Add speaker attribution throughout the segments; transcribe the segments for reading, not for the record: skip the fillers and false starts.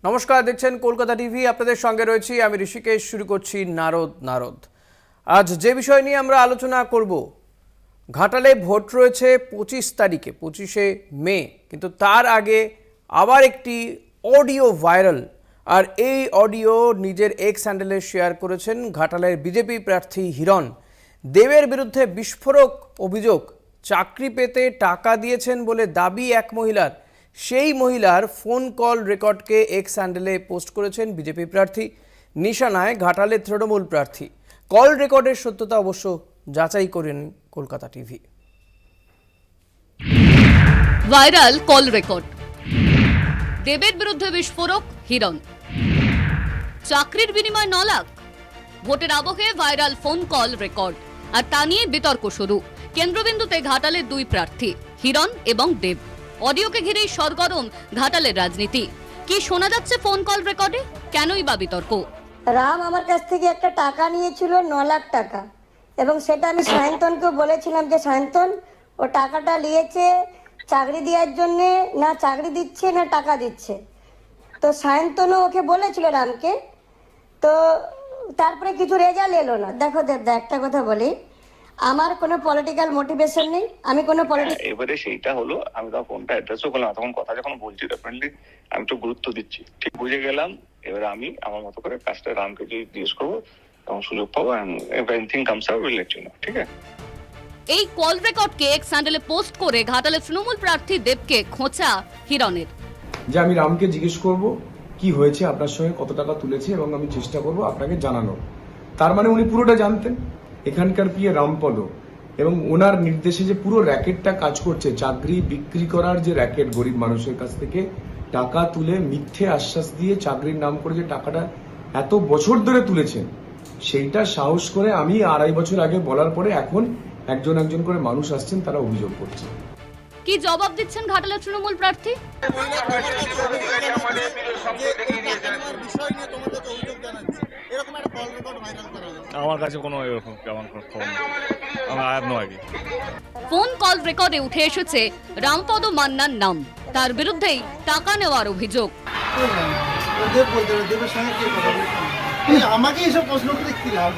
Speaker 1: নমস্কার, দেখছেন কলকাতা টিভি। আপনাদের সঙ্গে রয়েছি আমি ঋষিকেশ। শুরু করছি নারদ। আজ যে বিষয় নিয়ে আমরা আলোচনা করব, ঘাটালে ভোট রয়েছে 25 তারিখে, 25শে মে, কিন্তু তার আগে আবার একটি অডিও ভাইরাল। আর এই অডিও নিজের এক্স হ্যান্ডেলে শেয়ার করেছেন ঘাটালের বিজেপি প্রার্থী হিরণ। দেবের বিরুদ্ধে বিস্ফোরক অভিযোগ, চাকরি পেতে টাকা দিয়েছেন বলে দাবি এক মহিলার। সেই মহিলার ফোন কল রেকর্ডকে এক্স হ্যান্ডেলে পোস্ট করেছেন বিজেপি প্রার্থী। নিশানায় ঘাটালের তৃণমূল প্রার্থী। কল রেকর্ডের সত্যতা অবশ্য যাচাই করেন Kolkata TV.
Speaker 2: Viral call record, দেবের বিরুদ্ধে বিস্ফোরক হিরণ, চাকরির বিনিময় 9 লাখ, ভোটের আবহে ভাইরাল ফোন কল রেকর্ড, আর তা নিয়ে বিতর্ক শুরু। কেন্দ্রবিন্দুতে ঘাটালের দুই প্রার্থী হিরণ এবং দেব। অডিওকে ঘিরেই সরগরম ঘাটালের রাজনীতি। কি শোনা যাচ্ছে ফোন কল রেকর্ডে, কেনই বা বিতর্ক?
Speaker 3: রাম আমার কাছ থেকে একটা টাকা নিয়েছিল 9 লাখ টাকা, এবং সেটা আমি সায়ন্তনকে বলেছিলাম যে সায়ন্তন, ও টাকাটা নিয়েছে চাকরি দেওয়ার জন্য, না চাকরি দিচ্ছে না টাকা দিচ্ছে। তো সায়ন্তনও ওকে বলেছিল রামকে। তো তারপরে কিছু রেজাল্ট এলো না। দেখো দেবদা, একটা কথা বলি, আমার কোনো পলিটিক্যাল মোটিভেশন নেই। আমি কোনো
Speaker 4: এবারে সেইটা হলো, আমি তখন ফোনটা অ্যাড্রেসও করলাম, তখন কথা যখন বলছি ডেফিনেটলি আমি একটু গুরুত্ব দিচ্ছি, ঠিক বুঝে গেলাম। এবারে আমি আমার মতো করে কাজটা রামকে যদি জিজ্ঞেস করবো তখন সুযোগ পাবো, everything comes out will let you know, ঠিক আছে?
Speaker 2: এই কল রেকর্ডকে এক্স হ্যান্ডেলে পোস্ট করে ঘাটালের তৃণমূল প্রার্থী দেবকে খোঁচা হিরণের।
Speaker 5: যে আমি রামকে জিজ্ঞেস করব কি হয়েছে, আপনার সঙ্গে কত টাকা তুলেছে, এবং আমি চেষ্টা করব আপনাকে জানানো। তার মানে উনি পুরোটা জানতেন, এখানকার পিএ রামপদ, এবং ওনার নির্দেশে যে পুরো র্যাকেটটা কাজ করছে, চাকরি বিক্রি করার যে র্যাকেট, গরিব মানুষের কাছ থেকে টাকা তুলে মিথ্যে আশ্বাস দিয়ে চাকরির নাম করে যে টাকাটা এত বছর ধরে তুলেছেন, সেইটা সাহস করে আমি 2.5 বছর আগে বলার পরে এখন একজন একজন করে মানুষ আসছেন, তারা অভিযোগ করছে।
Speaker 2: কি জবাব দিচ্ছেন ঘাটালের তৃণমূল প্রার্থী?
Speaker 6: আমার কাছে কোনো এরকম কেমন খবর নেই, আমার আর নয়।
Speaker 2: ফোন কল রেকর্ডে উঠে এসেছে রামপদ মান্নার নাম। তার বিরুদ্ধেই টাকা নেওয়ার অভিযোগ।
Speaker 7: আমাকে এইসব প্রশ্ন করে কি লাভ?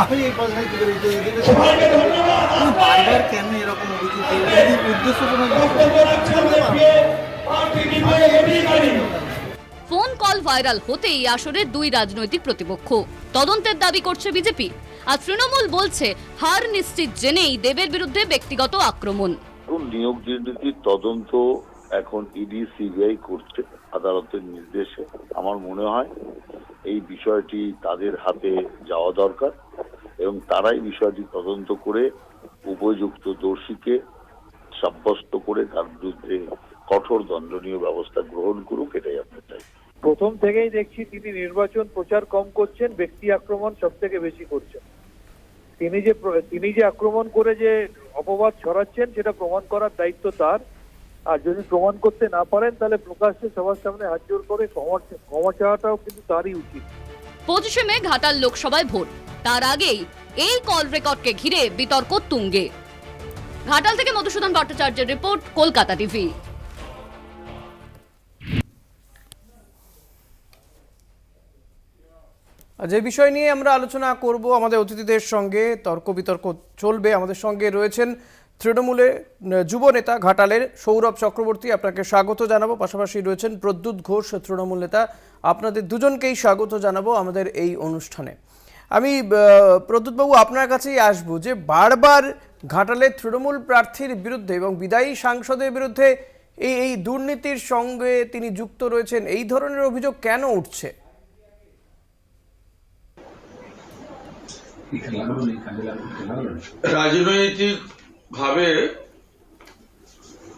Speaker 7: আমি এই প্রশ্ন কি করে বারবার কেন এরকম উদ্দেশ্য
Speaker 2: ফোন কল ভাইরাল হতেই আসরের দুই রাজনৈতিক প্রতিপক্ষ তদন্তের দাবি করছে বিজেপি, আর তৃণমূল বলছে হার নিশ্চিত জেনেই দেবের বিরুদ্ধে ব্যক্তিগত আক্রমণ।
Speaker 8: নিয়োগ দুর্নীতির তদন্ত এখন ইডি সিবিআই করছে আদালতের নির্দেশে। আমার মনে হয় এই বিষয়টি তাদের হাতে যাওয়া দরকার, এবং তারাই বিষয়টি তদন্ত করে উপযুক্ত দোষীকে সাব্যস্ত করে তার বিরুদ্ধে কঠোর দণ্ডনীয় ব্যবস্থা গ্রহণ করুক, এটাই আমরা চাই।
Speaker 9: প্রথম থেকেই দেখছি তিনি নির্বাচন প্রচার কম করছেন, ব্যক্তি আক্রমণ সব থেকে বেশি করছেন। তিনি যে আক্রমণ করে যে অপবাদ ছড়াচ্ছেন সেটা প্রমাণ করার দায়িত্ব তার। আর যদি প্রমাণ করতে না পারেন তাহলে প্রকাশ্যে সবার সামনে হাত জোর করে ক্ষমা চাওয়াটাও কিন্তু তারই উচিত।
Speaker 2: 25শে মে ঘাটাল লোকসভায় ভোট, তার আগেই এই কল রেকর্ডকে ঘিরে বিতর্ক তুঙ্গে। ঘাটাল থেকে মধুসূদন ভট্টাচার্যের রিপোর্ট, কলকাতা টিভি।
Speaker 1: যে বিষয় নিয়ে আমরা আলোচনা করব, আমাদের অতিথিদের সঙ্গে তর্ক বিতর্ক চলবে। আমাদের সঙ্গে রয়েছেন তৃণমূলের যুব নেতা ঘাটালের সৌরভ চক্রবর্তী, আপনাকে স্বাগত জানাবো। পাশাপাশি রয়েছেন প্রদ্যুৎ ঘোষ, তৃণমূল নেতা। আপনাদের দুজনকেই স্বাগত জানাবো আমাদের এই অনুষ্ঠানে। আমি প্রদ্যুৎবাবু আপনার কাছেই আসবো, যে বারবার ঘাটালের তৃণমূল প্রার্থীর বিরুদ্ধে এবং বিদায়ী সাংসদের বিরুদ্ধে এই দুর্নীতির সঙ্গে তিনি যুক্ত রয়েছেন, এই ধরনের অভিযোগ কেন উঠছে?
Speaker 10: রাজনৈতিক ভাবে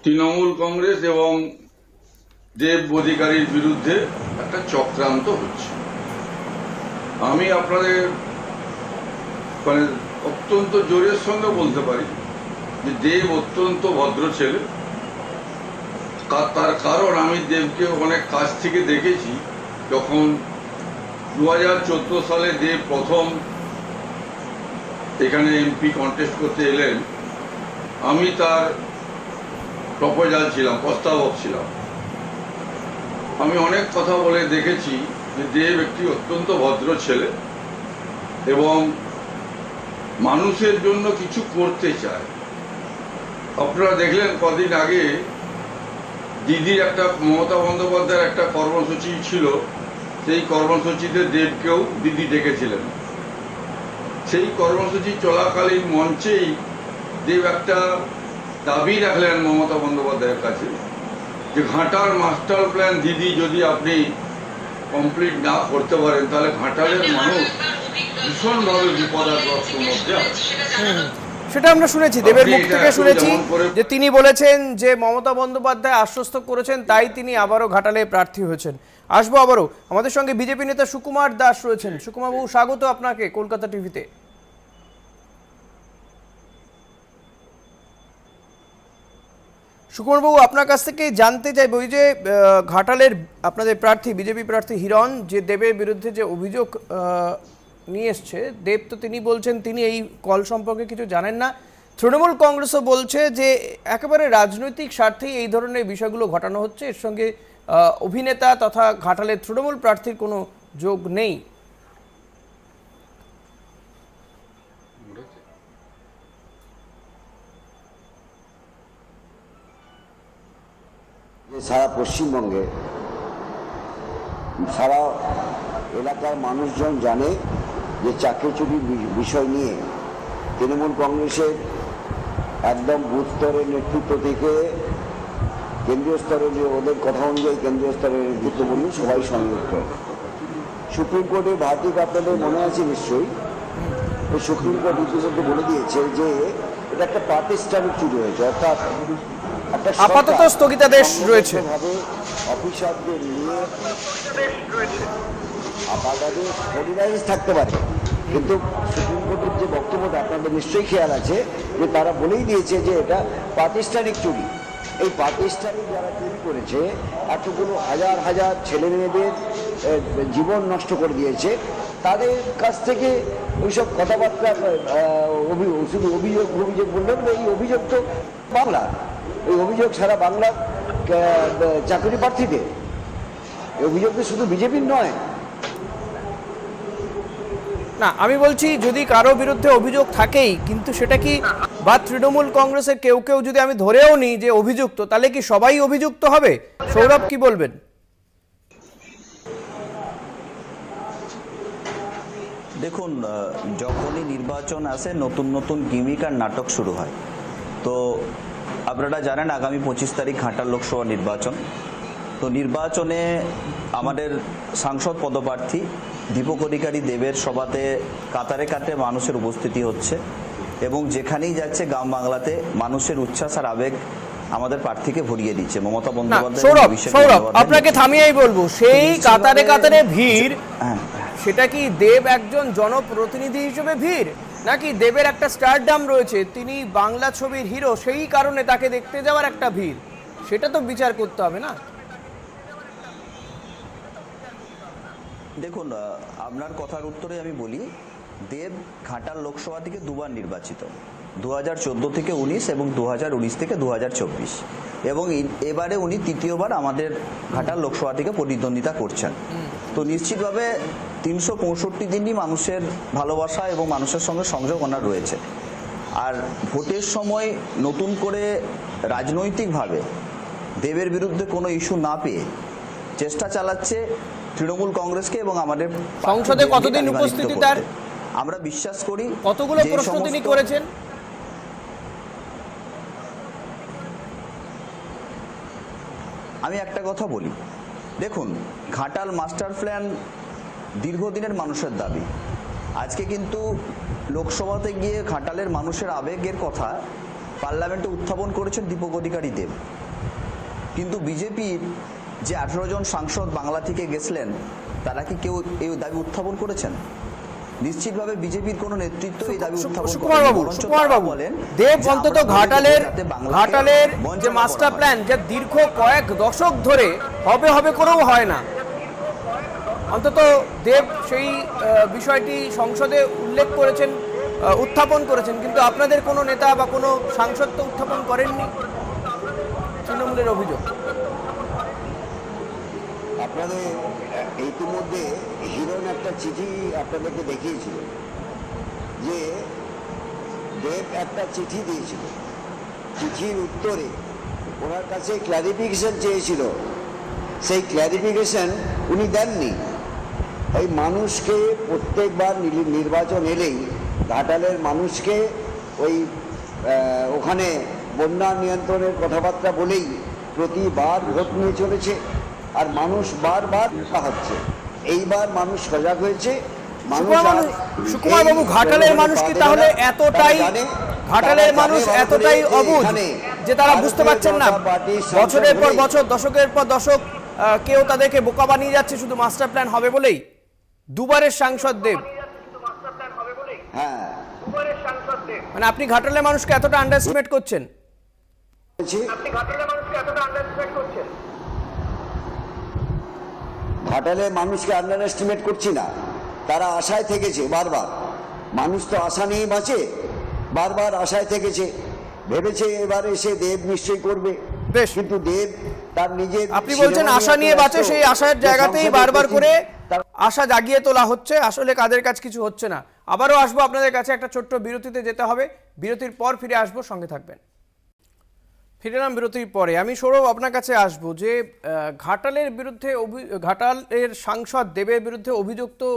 Speaker 10: তৃণমূল কংগ্রেস এবং দেব অধিকারীর বিরুদ্ধে একটা চক্রান্ত হচ্ছে। আমি আপনাদের মানে অত্যন্ত জোরের সঙ্গে বলতে পারি যে দেব অত্যন্ত ভদ্র ছেলে। তার কারণ আমি দেবকে অনেক কাছ থেকে দেখেছি। যখন 2014 সালে দেব প্রথম এখানে এমপি কন্টেস্ট করতে এলেন, আমি তার প্রপোজাল ছিলাম, প্রস্তাবক ছিলাম। আমি অনেক কথা বলে দেখেছি যে দেব একটি অত্যন্ত ভদ্র ছেলে এবং মানুষের জন্য কিছু করতে চায়। আপনারা দেখলেন কদিন আগে দিদির একটা, মমতা বন্দ্যোপাধ্যায়ের একটা কর্মসূচি ছিল, সেই কর্মসূচিতে দেবকেও দিদি ডেকেছিলেন। সেই কর্মসূচি চলাকালীন মঞ্চেই দেব একটা দাবি রাখলেন মমতা বন্দ্যোপাধ্যায়ের কাছে যে ঘাটাল মাস্টার প্ল্যান দিদি যদি আপনি কমপ্লিট না করতে পারেন তাহলে ঘাটালের মানুষ ভীষণভাবে বিপদাগ্রস্তের মধ্যে আছে।
Speaker 1: সেটা আমরা শুনেছি, দেবের মুখ থেকে শুনেছি যে তিনি বলেছেন যে মমতা বন্দ্যোপাধ্যায় আশ্বস্ত করেছেন, তাই তিনি আবারও ঘাটালে প্রার্থী হয়েছেন। আসবো আবারও, আমাদের সঙ্গে বিজেপি নেতা সুকুমার দাস রয়েছেন। সুকুমার বাবু, স্বাগত আপনাকে কলকাতা টিভিতে। সুকুমার বাবু, আপনার কাছ থেকে জানতে চাইব, ওই যে ঘাটালের আপনাদের প্রার্থী, বিজেপি প্রার্থী হিরণ, যে দেবের বিরুদ্ধে যে অভিযোগ নিয়ে এসছে, দেব তো তিনি বলছেন তিনি এই কল সম্পর্কে কিছু জানেন না। তৃণমূল কংগ্রেসও বলছে যে একেবারে রাজনৈতিক স্বার্থেই এই ধরনের বিষয়গুলো ঘটানো হচ্ছে, এর সঙ্গে অভিনেতা তথা ঘাটালের তৃণমূল প্রার্থীর কোনো যোগ নেই।
Speaker 11: সারা পশ্চিমবঙ্গে সারা এলাকার মানুষজন জানে যে চাকরি চুরির বিষয় নিয়ে তৃণমূল কংগ্রেসের একদম বুথ স্তরের নেতৃত্ব থেকে কেন্দ্রীয় স্তরে, যে ওদের কথা অনুযায়ী কেন্দ্রীয় স্তরের নেতৃত্ব বলুন, সবাই সংযুক্ত। সুপ্রিম কোর্টের ভারতীয় আপনাদের মনে আছে নিশ্চয়ই, এই সুপ্রিম কোর্ট ইতিমধ্যে বলে দিয়েছে যে এটা একটা প্রাতিষ্ঠানিক চুরি হয়েছে, অর্থাৎ
Speaker 1: আপাতত স্থগিতাদেশ রয়েছে।
Speaker 11: অফিসারদের নিয়ে আপাতত থাকতে পারে, কিন্তু সুপ্রিম কোর্টের যে বক্তব্যটা আপনাদের নিশ্চয়ই খেয়াল আছে যে তারা বলেই দিয়েছে যে এটা প্রাতিষ্ঠানিক চুরি। এই প্রাতিষ্ঠানিক যারা চুরি করেছে, এতগুলো হাজার হাজার ছেলে মেয়েদের জীবন নষ্ট করে দিয়েছে, তাদের কাছ থেকে ওইসব কথাবার্তা শুধু অভিযোগ বললেন, এই অভিযোগ তো বাংলা, এই অভিযোগ সারা বাংলার চাকরি প্রার্থীদের, এই অভিযোগ তো শুধু বিজেপির নয়।
Speaker 1: না, আমি বলছি যদি কারো বিরুদ্ধে অভিযোগ থাকেই, কিন্তু সেটা কি বা তৃণমূল কংগ্রেসের কেউ কেউ যদি আমি ধরেও নিই যে অভিযুক্ত, তাহলে কি সবাই অভিযুক্ত হবে? সৌরভ, কি বলবেন?
Speaker 12: দেখুন, যখনই নির্বাচন আসে নতুন নতুন গিমিক আর নাটক শুরু হয়। তো আপনারা জানেন আগামী 25 তারিখ ঘাটাল লোকসভা নির্বাচন। তো নির্বাচনে আমাদের সাংসদ পদপ্রার্থী দীপক অধিকারী দেবের সভাতে কাতারে কাতারে মানুষের উপস্থিতি হচ্ছে, এবং যেখানেই যাচ্ছে গ্রাম বাংলাতে মানুষের উচ্ছ্বাস আর আবেগ আমাদের প্রার্থীকে ভরিয়ে দিচ্ছে। মমতা বন্দ্যোপাধ্যায়,
Speaker 1: সৌরভ, আপনাকে থামিয়েই বলবো, সেই কাতারে কাতারে ভিড়, সেটা কি দেব একজন জনপ্রতিনিধি হিসেবে ভিড়, নাকি দেবের একটা স্টারডাম রয়েছে, তিনি বাংলা ছবির হিরো, সেই কারণে তাকে দেখতে যাওয়ার একটা ভিড়? সেটা তো বিচার করতে হবে না?
Speaker 12: দেখুন, আপনার কথার উত্তরে আমি বলি, দেব ঘাটাল লোকসভা থেকে দুবার নির্বাচিত, 2014 থেকে 19 এবং 2019 থেকে 2024, এবং এবারে উনি তৃতীয়বার আমাদের ঘাটাল লোকসভা থেকে প্রতিদ্বন্দ্বিতা করছেন। তো নিশ্চিতভাবে 365 দিনই মানুষের ভালোবাসা এবং মানুষের সঙ্গে সংযোগ ওনার রয়েছে। আর ভোটের সময় নতুন করে রাজনৈতিকভাবে দেবের বিরুদ্ধে কোনো ইস্যু না পেয়ে চেষ্টা চালাচ্ছে তৃণমূল কংগ্রেসকে এবং আমাদের
Speaker 1: সংসদে কতদিন উপস্থিতি তার?
Speaker 12: আমরা বিশ্বাস করি
Speaker 1: কতগুলো প্রশ্ন তিনি করেছেন?
Speaker 12: আমি একটা কথা বলি, দেখুন, ঘাটাল মাস্টার প্ল্যান দীর্ঘদিনের মানুষের দাবি। আজকে কিন্তু লোকসভাতে গিয়ে ঘাটালের মানুষের আবেগের কথা পার্লামেন্টে উত্থাপন করেছেন দীপক অধিকারী দেব, কিন্তু বিজেপির যে 18 জন সাংসদ বাংলা থেকে গেছিলেন, তারা কি কেউ এই দাবি উত্থাপন করেছেন? নিশ্চিতভাবে বিজেপির কোন নেতৃত্ব এই দাবি উত্থাপন
Speaker 1: করেন। দেব অন্তত ঘাটালের যে মাস্টার প্ল্যান, যে দীর্ঘ কয়েক দশক ধরে হবে করেও হয় না, অন্তত দেব সেই বিষয়টি সংসদে উল্লেখ করেছেন, উত্থাপন করেছেন, কিন্তু আপনাদের কোনো নেতা বা কোনো সাংসদ তো উত্থাপন করেননি তৃণমূলের অভিযোগ।
Speaker 11: আপনাদের ইতিমধ্যে হিরণ একটা চিঠি আপনাদেরকে দেখিয়েছিল, যে দেব একটা চিঠি দিয়েছিল, চিঠির উত্তরে ওনার কাছে ক্ল্যারিফিকেশন চেয়েছিল, সেই ক্ল্যারিফিকেশন উনি দেননি। ওই মানুষকে প্রত্যেকবার নির্বাচন এলেই ঘাটালের মানুষকে ওই ওখানে বন্যা নিয়ন্ত্রণের কথাবার্তা বলেই প্রতিবার ভোট নিয়ে চলেছে, আর মানুষ বারবার হচ্ছে। এইবার মানুষ সজাগ হয়েছে।
Speaker 1: সুকুমার বাবু, ঘাটালের মানুষ কি তাহলে ঘাটালের মানুষ এতটাই অবুঝ যে তারা বুঝতে পারছেন না বছরের পর বছর, দশকের পর দশক কেউ তাদেরকে বোকা বানিয়ে যাচ্ছে শুধু মাস্টার প্ল্যান হবে বলেই? দুবারের সাংসদ দেব,
Speaker 11: হ্যাঁ,
Speaker 1: মানে আপনি ঘাটালের মানুষকে এতটা আন্ডারএস্টিমেট করছেন?
Speaker 11: ঘাটালের মানুষকে আন্ডার এস্টিমেট করছি না, তারা আশায় থেকেছে বারবার। মানুষ তো আশা নিয়েই বাঁচে, বারবার আশায় থেকেছে, ভেবেছে এবারে সে দেব নিশ্চয়ই করবে।
Speaker 1: বেশ,
Speaker 11: কিন্তু দেব তার নিজের,
Speaker 1: আপনি বলছেন আশা নিয়ে বাঁচে, সেই আশার জায়গাতেই বারবার করে আশা জাগিয়ে তোলা হচ্ছে, আসলে কাদের কাছে কিছু হচ্ছে না। আবারও আসবো আপনাদের কাছে, একটা ছোট্ট বিরতিতে যেতে হবে, বিরতির পর ফিরে আসবো, সঙ্গে থাকবেন। ফিরে এলাম বিরতির পরে। আমি সৌরভ আপনার কাছে আসবো যে ঘাটালের বিরুদ্ধে, ঘাটালের সাংসদ দেবের বিরুদ্ধে অভিযোগ তো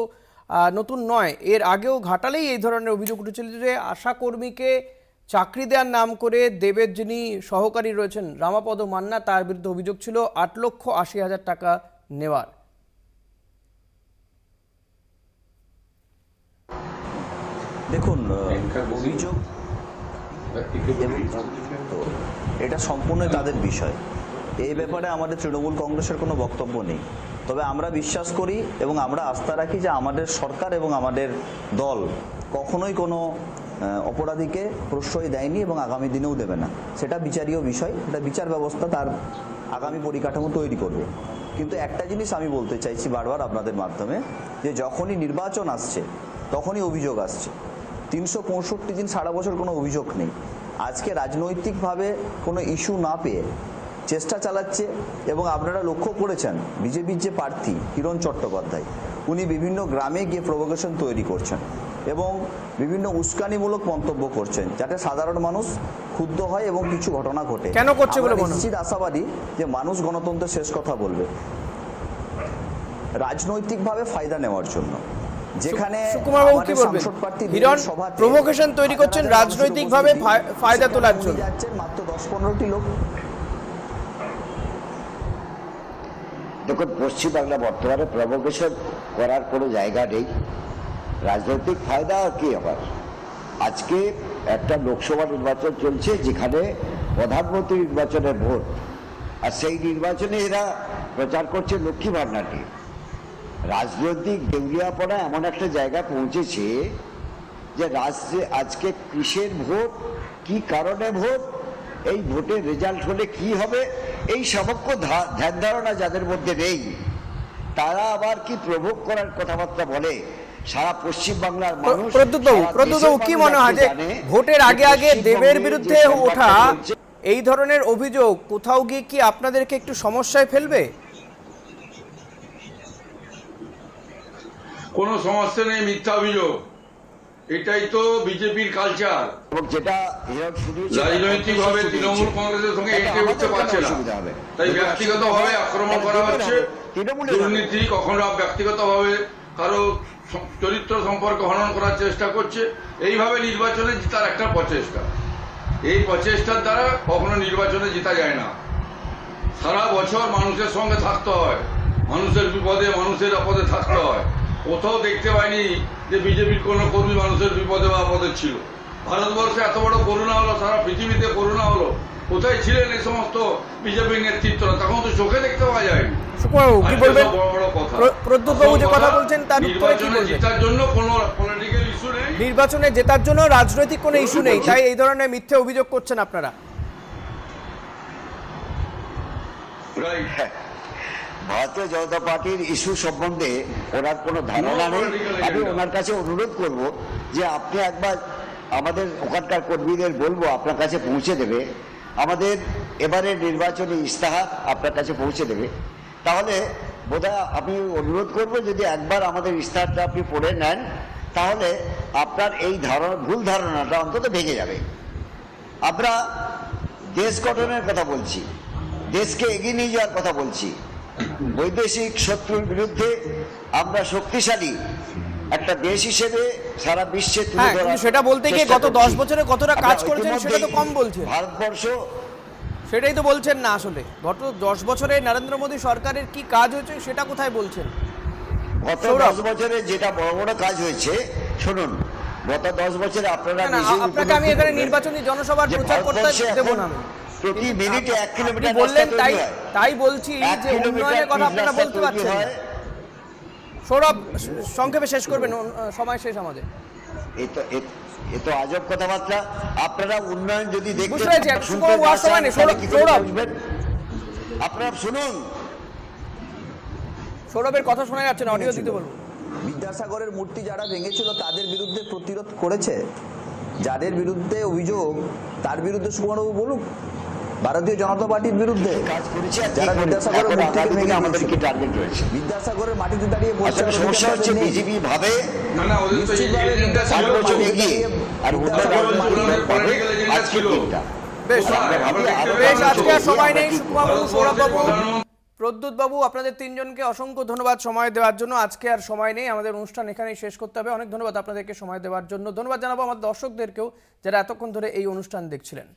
Speaker 1: নতুন নয়, এর আগেও ঘাটালেই এই ধরনের অভিযোগ উঠেছিল যে আশাকর্মীকে চাকরি দেওয়ার নাম করে দেবের যিনি সহকারী রয়েছেন রামাপদ মান্না, তার বিরুদ্ধে অভিযোগ ছিল 8,80,000 টাকা নেওয়ার।
Speaker 12: দেখুন, অভিযোগ এটা সম্পূর্ণ তাদের বিষয়, এই ব্যাপারে আমাদের তৃণমূল কংগ্রেসের কোনো বক্তব্য নেই। তবে আমরা বিশ্বাস করি এবং আমরা আস্থা রাখি যে আমাদের সরকার এবং আমাদের দল কখনোই কোনো অপরাধীকে প্রশ্রয় দেয়নি এবং আগামী দিনেও দেবে না। সেটা বিচারীয় বিষয়, এটা বিচার ব্যবস্থা তার আগামী পরিকাঠামো তৈরি করবে। কিন্তু একটা জিনিস আমি বলতে চাইছি বারবার আপনাদের মাধ্যমে, যে যখনই নির্বাচন আসছে তখনই অভিযোগ আসছে। 365 দিন সারা বছর কোনো অভিযোগ নেই। আজকে রাজনৈতিকভাবে কোনো ইস্যু না পেয়ে চেষ্টা চালাচ্ছে, এবং আপনারা লক্ষ্য করেছেন বিজেপির যে প্রার্থী হিরণ চট্টোপাধ্যায়, উনি বিভিন্ন গ্রামে গিয়ে প্রভোকেশন তৈরি করছেন এবং বিভিন্ন উস্কানিমূলক মন্তব্য করছেন, যাতে সাধারণ মানুষ ক্ষুব্ধ হয় এবং কিছু ঘটনা ঘটে।
Speaker 1: কেন করছে বলে মনে হয়?
Speaker 12: নিশ্চিত আশাবাদী যে মানুষ গণতন্ত্রের শেষ কথা বলবে, রাজনৈতিকভাবে ফায়দা নেওয়ার জন্য। যেখানে
Speaker 1: হিরণ প্রভোকেশন তৈরি করছেন রাজনৈতিকভাবে ফায়দা তোলার জন্য,
Speaker 12: যাচ্ছেন মাত্র 10-15টি লোক।
Speaker 11: দেখুন, পশ্চিমবাংলা বর্তমানে প্রভোকেশন করার কোনো জায়গা নেই, রাজনৈতিক ফায়দা আর কি। আবার আজকে একটা লোকসভা নির্বাচন চলছে, যেখানে প্রধানমন্ত্রী নির্বাচনের ভোট, আর সেই নির্বাচনে এরা প্রচার করছে লক্ষ্মী ভান্ডার নিয়ে। রাজনৈতিক দেউলিয়াপনা এমন একটা জায়গায় পৌঁছেছে যে রাজ্যে আজকে কিসের ভোট, কি কারণে ভোট, এই ভোটের রেজাল্ট হলে কি হবে, এই সমগ্র ধ্যান ধারণা যাদের মধ্যে নেই, তারা আবার কি প্রভোগ করার কথাবার্তা বলে। সারা পশ্চিমবাংলার মানুষ,
Speaker 1: প্রদ্যুৎবাবু কি মনে হয় যে ভোটের আগে আগে দেবের বিরুদ্ধে ওঠা এই ধরনের অভিযোগ কোথাও গিয়ে কি আপনাদেরকে একটু সমস্যায় ফেলবে?
Speaker 10: কোনো সমস্যা নেই, মিথ্যা অভিযোগ, এটাই তো বিজেপির কালচার।
Speaker 11: যেটা
Speaker 10: রাজনৈতিক ভাবে তৃণমূল কংগ্রেসের সঙ্গে এগিয়ে উঠতে পারছে না, তাই ব্যক্তিগত ভাবে আক্রমণ করা হচ্ছে। দুর্নীতি কখনো ব্যক্তিগত ভাবে কারো চরিত্র সম্পর্কে হনন করার চেষ্টা করছে, এইভাবে নির্বাচনে জেতার একটা প্রচেষ্টা। এই প্রচেষ্টার দ্বারা কখনো নির্বাচনে জেতা যায় না। সারা বছর মানুষের সঙ্গে থাকতে হয়, মানুষের বিপদে মানুষের আপদে থাকতে হয়। কোথাও দেখতে পাইনি যে বিজেপির কোনো কর্মী মানুষের বিপদে বা আপদে ছিল। ভারতবর্ষে এত বড় করোনা হলো, সারা পৃথিবীতে করোনা হলো, কোথায় ছিলেন এই সমস্ত বিজেপির নেতৃত্বরা? তখন তো চোখে দেখতে পাওয়া যায়।
Speaker 1: নির্বাচনে জেতার জন্য রাজনৈতিক কোনো ইস্যু নেই, তাই এই ধরনের মিথ্যে অভিযোগ করছেন আপনারা।
Speaker 11: ভারতীয় জনতা পার্টির ইস্যু সম্বন্ধে ওনার কোনো ধারণা নেই। আমি ওনার কাছে অনুরোধ করব যে আপনি একবার আমাদের ওখানকার কর্মীদের বলবো আপনার কাছে পৌঁছে দেবে, আমাদের এবারের নির্বাচনী ইস্তাহার আপনার কাছে পৌঁছে দেবে। তাহলে বোধহয় আমি অনুরোধ করব যদি একবার আমাদের ইস্তাহারটা আপনি পড়ে নেন, তাহলে আপনার এই ভুল ধারণাটা অন্তত ভেঙে যাবে। আমরা দেশ গঠনের কথা বলছি, দেশকে এগিয়ে নিয়ে যাওয়ার কথা বলছি। বৈদেশিক শত্রুর বিরুদ্ধে আমরা শক্তিশালী একটা দেশ হিসেবে সারা বিশ্বে তুলে
Speaker 1: হ্যাঁ,
Speaker 11: ধরার
Speaker 1: কিন্তু সেটা বলতে গিয়ে
Speaker 11: চেষ্টা
Speaker 1: গত
Speaker 11: করছি।
Speaker 1: 10 বছরে কতটা কাজ
Speaker 11: আমরা
Speaker 1: করেছেন সেটা তো কম বলছেন।
Speaker 11: ভারতবর্ষ
Speaker 1: সেটাই তো বলছেন না আসলে। গত 10 বছরে নরেন্দ্র মোদী সরকারের কি কাজ হয়েছে সেটা কোথায় বলছেন?
Speaker 11: গত
Speaker 1: সৌরভ।
Speaker 11: 10 বছরে যেটা বড় বড় কাজ হয়েছে, শুনুন, গত 10 বছরে আপনারা
Speaker 1: না, না,
Speaker 11: নিজেই
Speaker 1: আপনাকে আমি
Speaker 11: উপলব্ধি
Speaker 1: এখানে
Speaker 11: করবেন
Speaker 1: নির্বাচনী জনসভার
Speaker 11: যে
Speaker 1: প্রচার করতে
Speaker 11: ভারতবর্ষে
Speaker 1: দেব
Speaker 11: এখন
Speaker 1: না আমি।
Speaker 11: প্রতি মিনিটে 1
Speaker 1: আপনি
Speaker 11: কিলোমিটার
Speaker 1: বললেন
Speaker 11: রাস্তা
Speaker 1: তাই
Speaker 11: তৈরি হয়।
Speaker 1: তাই বলছি
Speaker 11: 1
Speaker 1: যে
Speaker 11: কিলোমিটার
Speaker 1: উন্নয়নের কথা
Speaker 11: পিচ
Speaker 1: আপনারা
Speaker 11: রাস্তা
Speaker 1: বলতে
Speaker 11: তৈরি
Speaker 1: পারছেন না।
Speaker 11: হয়।
Speaker 1: সৌরভ, সংক্ষেপে শেষ করবেন, সময় শেষ আমাদের।
Speaker 11: এ তো আজব কথাবার্তা। আপনারা উন্নয়ন যদি দেখতে
Speaker 1: বুঝতে পেরেছি,
Speaker 11: শুনতে
Speaker 1: সুকুমার ওয়ার
Speaker 11: না
Speaker 1: সময়
Speaker 11: চান,
Speaker 1: নেই।
Speaker 11: তাহলে কি করে
Speaker 1: সৌরভ।
Speaker 11: বুঝবেন? আপনারা শুনুন।
Speaker 1: সৌরভের কথা শোনা যাচ্ছে না, অডিও দিতে বলবো।
Speaker 12: বিদ্যাসাগরের মূর্তি যারা ভেঙেছিল তাদের বিরুদ্ধে প্রতিরোধ করেছে, যাদের বিরুদ্ধে অভিযোগ তার বিরুদ্ধে সুকুমারবাবু বলুক। ভারতীয় জনতা পার্টির বিরুদ্ধে
Speaker 11: কাজ করেছি আর
Speaker 12: যারা
Speaker 11: কি করেছি।
Speaker 12: বিদ্যাসাগরের
Speaker 11: এখন
Speaker 12: মূর্তিকে
Speaker 11: আগামী
Speaker 12: ভেঙে
Speaker 11: দিনে আমাদের
Speaker 12: দিয়েছিল।
Speaker 11: কি টার্গেট রয়েছে?
Speaker 12: বিদ্যাসাগরের মাটিতে দাঁড়িয়ে বলছে
Speaker 11: আসলে সমস্যা হচ্ছে বিজেপি ভাবে
Speaker 10: না না ওদের তো
Speaker 12: নিশ্চিতভাবে
Speaker 10: এজেন্ডা ছিল
Speaker 11: 5 বছর এগিয়ে, আর
Speaker 12: বিদ্যাসাগরের
Speaker 11: উন্নয়ন
Speaker 12: মাটিতে
Speaker 11: পাবে
Speaker 10: political agenda
Speaker 11: আজকে
Speaker 10: ছিল।
Speaker 11: দিনটা।
Speaker 1: বেশ,
Speaker 11: আমরা ভাবি আরো
Speaker 1: বেশ,
Speaker 11: ভালো
Speaker 1: আজকে আর
Speaker 11: চলবে,
Speaker 1: সময়
Speaker 11: আমরা
Speaker 1: নেই।
Speaker 11: কি
Speaker 1: সুকুমার বাবু,
Speaker 10: ভারতবর্ষের
Speaker 1: সৌরভ বাবু,
Speaker 10: প্রধানমন্ত্রী-
Speaker 1: প্রদ্যুৎ বাবু, আপনাদের তিনজনকে অসংখ্য ধন্যবাদ সময় দেওয়ার জন্য। আজকে আর সময় নেই, আমাদের অনুষ্ঠান এখানেই শেষ করতে হবে। অনেক ধন্যবাদ আপনাদেরকে সময় দেওয়ার জন্য। ধন্যবাদ জানাবো আমাদের দর্শকদেরকেও যারা এতক্ষণ ধরে এই অনুষ্ঠান দেখছিলেন।